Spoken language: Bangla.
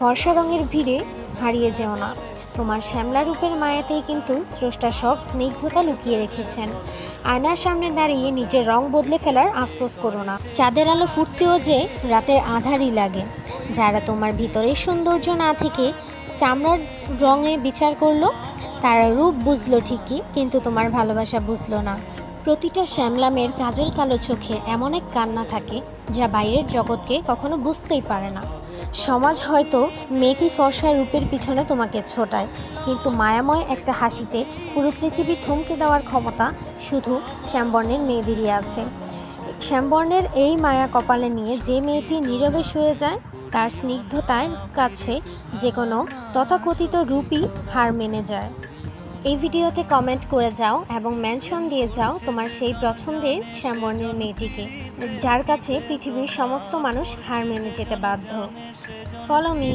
ফর্সা রঙের ভিড়ে হারিয়ে যেও না। তোমার শ্যামলা রূপের মায়াতেই কিন্তু স্রষ্টা সব স্নিগ্ধতা লুকিয়ে রেখেছেন। আয়নার সামনে দাঁড়িয়ে নিজের রং বদলে ফেলার আফসোস করো না। চাঁদের আলো ফুটতেও যে রাতের আঁধারই লাগে। যারা তোমার ভিতরের সৌন্দর্য না থেকে চামড়ার রঙে বিচার করলো, তারা রূপ বুঝলো ঠিকই, কিন্তু তোমার ভালোবাসা বুঝলো না। প্রতিটা শ্যামলা মেয়ের কাজল কালো চোখে এমন এক কান্না থাকে, যা বাইরের জগৎকে কখনো বুঝতেই পারে না। সমাজ হয়তো মেয়েকে ফর্সা রূপের পিছনে তোমাকে ছোটায়, কিন্তু মায়াময় একটা হাসিতে পুরো পৃথিবী থমকে দেওয়ার ক্ষমতা শুধু শ্যামবর্ণের মেয়েদেরই আছে। শ্যামবর্ণের এই মায়া কপালে নিয়ে যে মেয়েটি নীরবে শুয়ে যায়, তার স্নিগ্ধতার কাছে যে কোনো তথাকথিত রূপই হার মেনে যায়। এই ভিডিওতে কমেন্ট করে যাও এবং মেনশন দিয়ে যাও তোমার সেই পছন্দের শ্যামবর্ণের মেয়েটিকে, যার কাছে পৃথিবীর সমস্ত মানুষ হার মেনে যেতে বাধ্য। Follow me.